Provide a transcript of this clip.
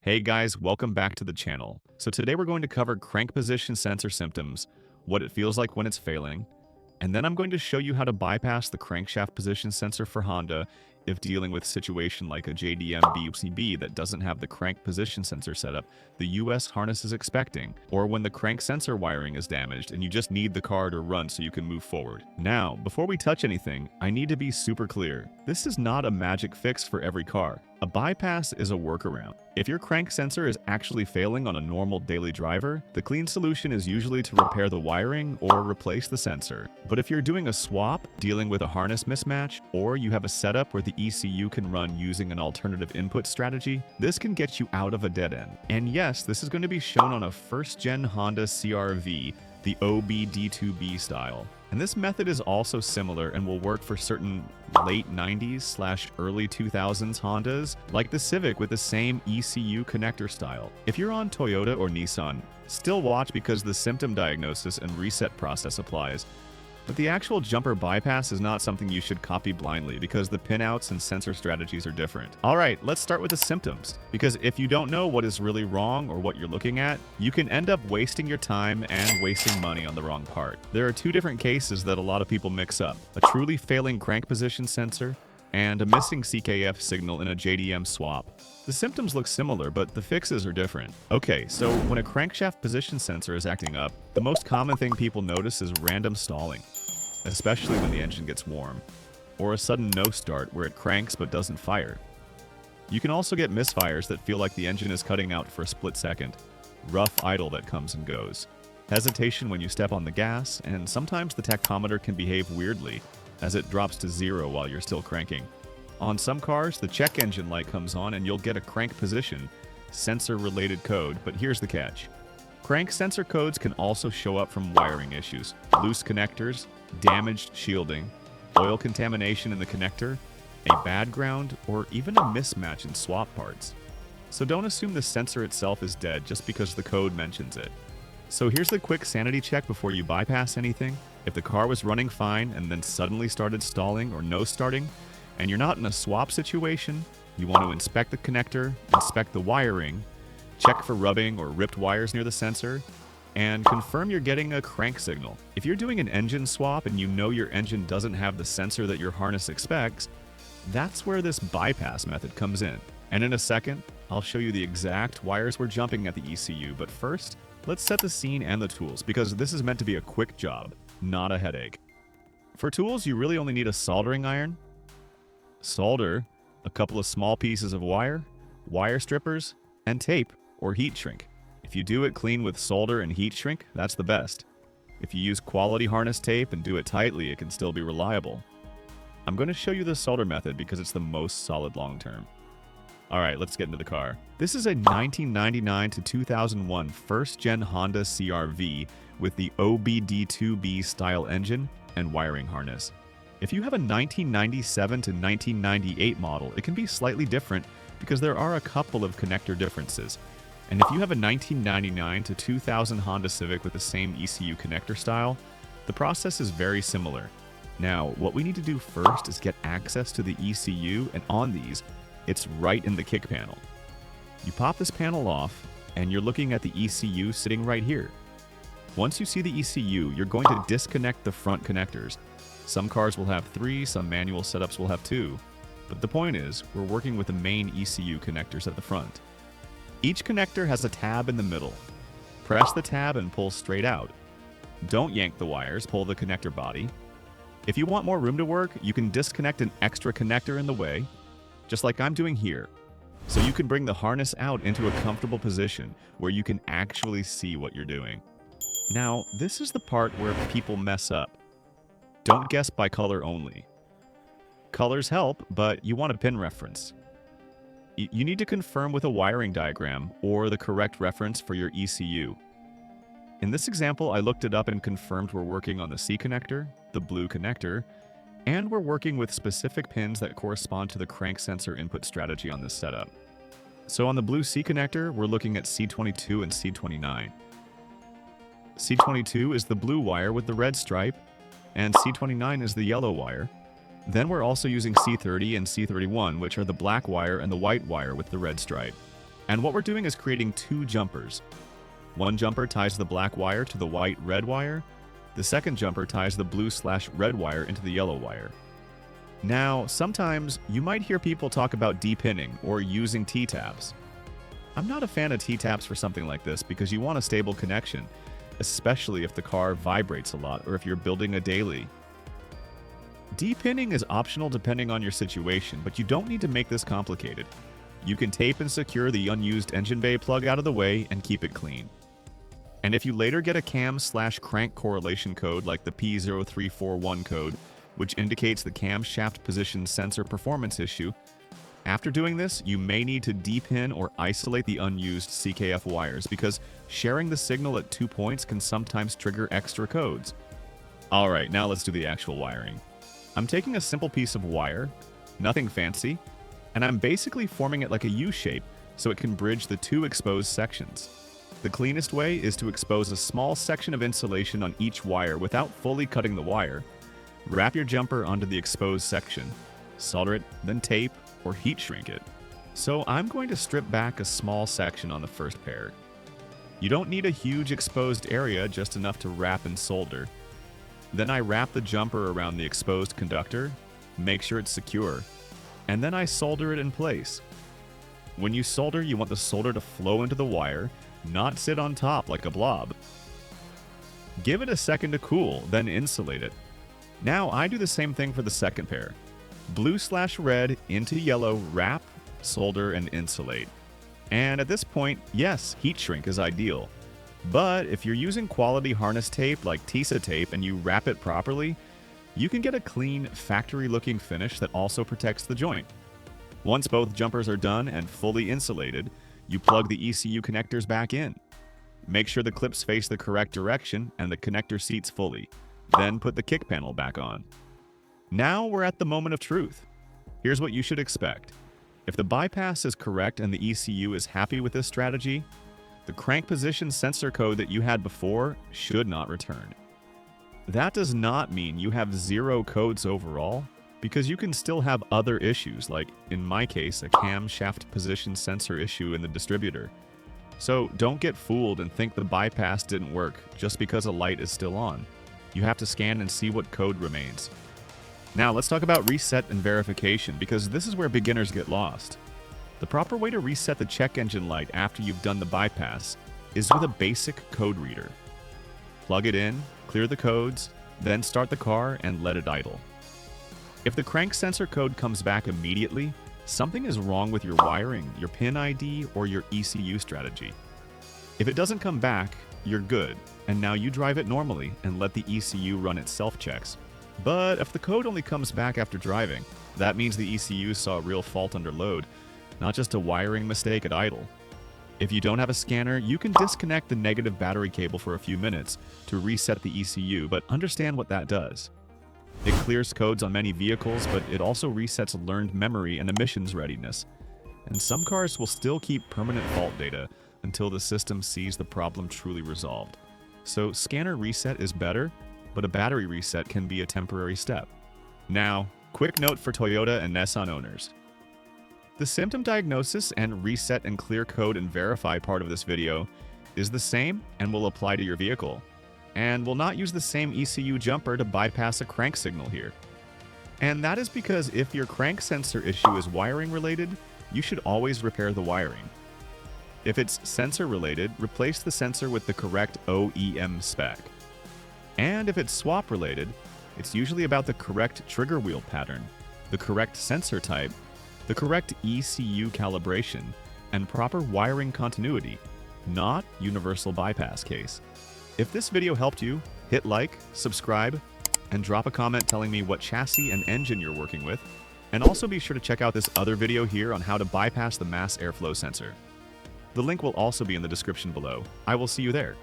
Hey guys, welcome back to the channel. So today we're going to cover crank position sensor symptoms, what it feels like when it's failing, and then I'm going to show you how to bypass the crankshaft position sensor for Honda if dealing with a situation like a JDM BCB that doesn't have the crank position sensor setup the US harness is expecting, or when the crank sensor wiring is damaged and you just need the car to run so you can move forward. Now, before we touch anything, I need to be super clear. This is not a magic fix for every car. A bypass is a workaround. If your crank sensor is actually failing on a normal daily driver, the clean solution is usually to repair the wiring or replace the sensor. But if you're doing a swap, dealing with a harness mismatch, or you have a setup where the ECU can run using an alternative input strategy, this can get you out of a dead end. And yes, this is going to be shown on a first-gen Honda CR-V, the OBD2B style. And this method is also similar and will work for certain late 90s/early 2000s Hondas, like the Civic with the same ECU connector style. If you're on Toyota or Nissan, still watch because the symptom diagnosis and reset process applies. But the actual jumper bypass is not something you should copy blindly because the pinouts and sensor strategies are different. Alright, let's start with the symptoms, because if you don't know what is really wrong or what you're looking at, you can end up wasting your time and wasting money on the wrong part. There are two different cases that a lot of people mix up: a truly failing crank position sensor and a missing CKF signal in a JDM swap. The symptoms look similar, but the fixes are different. Okay, so when a crankshaft position sensor is acting up, the most common thing people notice is random stalling, especially when the engine gets warm, or a sudden no start where it cranks but doesn't fire. You can also get misfires that feel like the engine is cutting out for a split second, rough idle that comes and goes, hesitation when you step on the gas, and sometimes the tachometer can behave weirdly as it drops to 0 while you're still cranking. On some cars, the check engine light comes on and you'll get a crank position sensor-related code, but here's the catch. Crank sensor codes can also show up from wiring issues, loose connectors, damaged shielding, oil contamination in the connector, a bad ground, or even a mismatch in swap parts. So don't assume the sensor itself is dead just because the code mentions it. So here's the quick sanity check before you bypass anything. If the car was running fine and then suddenly started stalling or no starting, and you're not in a swap situation, you want to inspect the connector, inspect the wiring, check for rubbing or ripped wires near the sensor, and confirm you're getting a crank signal. If you're doing an engine swap and you know your engine doesn't have the sensor that your harness expects, that's where this bypass method comes in. And in a second, I'll show you the exact wires we're jumping at the ECU, but first, let's set the scene and the tools, because this is meant to be a quick job, not a headache. For tools, you really only need a soldering iron, solder, a couple of small pieces of wire strippers, and tape or heat shrink. If you do it clean with solder and heat shrink, that's the best. If you use quality harness tape and do it tightly, it can still be reliable. I'm going to show you the solder method because it's the most solid long term. Alright, let's get into the car. This is a 1999 to 2001 first-gen Honda CR-V with the OBD2B style engine and wiring harness. If you have a 1997 to 1998 model, it can be slightly different because there are a couple of connector differences. And if you have a 1999 to 2000 Honda Civic with the same ECU connector style, the process is very similar. Now, what we need to do first is get access to the ECU, and on these, it's right in the kick panel. You pop this panel off, and you're looking at the ECU sitting right here. Once you see the ECU, you're going to disconnect the front connectors. Some cars will have 3, some manual setups will have 2. But the point is, we're working with the main ECU connectors at the front. Each connector has a tab in the middle. Press the tab and pull straight out. Don't yank the wires, pull the connector body. If you want more room to work, you can disconnect an extra connector in the way, just like I'm doing here, so you can bring the harness out into a comfortable position where you can actually see what you're doing. Now, this is the part where people mess up. Don't guess by color only. Colors help, but you want a pin reference. You need to confirm with a wiring diagram or the correct reference for your ECU. In this example, I looked it up and confirmed we're working on the C connector, the blue connector, and we're working with specific pins that correspond to the crank sensor input strategy on this setup. So on the blue C connector, we're looking at C22 and C29. C22 is the blue wire with the red stripe, and C29 is the yellow wire. Then we're also using C30 and C31, which are the black wire and the white wire with the red stripe. And what we're doing is creating two jumpers. One jumper ties the black wire to the white-red wire. The second jumper ties the blue/red wire into the yellow wire. Now, sometimes you might hear people talk about depinning or using T-taps. I'm not a fan of T-taps for something like this because you want a stable connection, especially if the car vibrates a lot or if you're building a daily. Depinning is optional depending on your situation, but you don't need to make this complicated. You can tape and secure the unused engine bay plug out of the way and keep it clean. And if you later get a cam/crank correlation code like the P0341 code, which indicates the camshaft position sensor performance issue, after doing this, you may need to depin or isolate the unused CKF wires because sharing the signal at 2 points can sometimes trigger extra codes. Alright, now let's do the actual wiring. I'm taking a simple piece of wire, nothing fancy, and I'm basically forming it like a U shape so it can bridge the two exposed sections. The cleanest way is to expose a small section of insulation on each wire without fully cutting the wire. Wrap your jumper onto the exposed section, solder it, then tape or heat shrink it. So I'm going to strip back a small section on the first pair. You don't need a huge exposed area, just enough to wrap and solder. Then I wrap the jumper around the exposed conductor, make sure it's secure, and then I solder it in place. When you solder, you want the solder to flow into the wire, not sit on top like a blob. Give it a second to cool, then insulate it. Now I do the same thing for the second pair. Blue/red into yellow, wrap, solder, and insulate. And at this point, yes, heat shrink is ideal. But if you're using quality harness tape like Tisa tape and you wrap it properly, you can get a clean, factory-looking finish that also protects the joint. Once both jumpers are done and fully insulated, you plug the ECU connectors back in. Make sure the clips face the correct direction and the connector seats fully. Then put the kick panel back on. Now we're at the moment of truth. Here's what you should expect. If the bypass is correct and the ECU is happy with this strategy, the crank position sensor code that you had before should not return. That does not mean you have 0 codes overall, because you can still have other issues, like in my case, a camshaft position sensor issue in the distributor. So don't get fooled and think the bypass didn't work just because a light is still on. You have to scan and see what code remains. Now let's talk about reset and verification, because this is where beginners get lost. The proper way to reset the check engine light after you've done the bypass is with a basic code reader. Plug it in, clear the codes, then start the car and let it idle. If the crank sensor code comes back immediately, something is wrong with your wiring, your pin ID, or your ECU strategy. If it doesn't come back, you're good, and now you drive it normally and let the ECU run its self-checks. But if the code only comes back after driving, that means the ECU saw a real fault under load, not just a wiring mistake at idle. If you don't have a scanner, you can disconnect the negative battery cable for a few minutes to reset the ECU, but understand what that does. It clears codes on many vehicles, but it also resets learned memory and emissions readiness. And some cars will still keep permanent fault data until the system sees the problem truly resolved. So scanner reset is better, but a battery reset can be a temporary step. Now, quick note for Toyota and Nissan owners. The symptom diagnosis and reset and clear code and verify part of this video is the same and will apply to your vehicle. And will not use the same ECU jumper to bypass a crank signal here. And that is because if your crank sensor issue is wiring related, you should always repair the wiring. If it's sensor related, replace the sensor with the correct OEM spec. And if it's swap related, it's usually about the correct trigger wheel pattern, the correct sensor type, the correct ECU calibration, and proper wiring continuity, not universal bypass case. If this video helped you, hit like, subscribe, and drop a comment telling me what chassis and engine you're working with, and also be sure to check out this other video here on how to bypass the mass airflow sensor. The link will also be in the description below. I will see you there.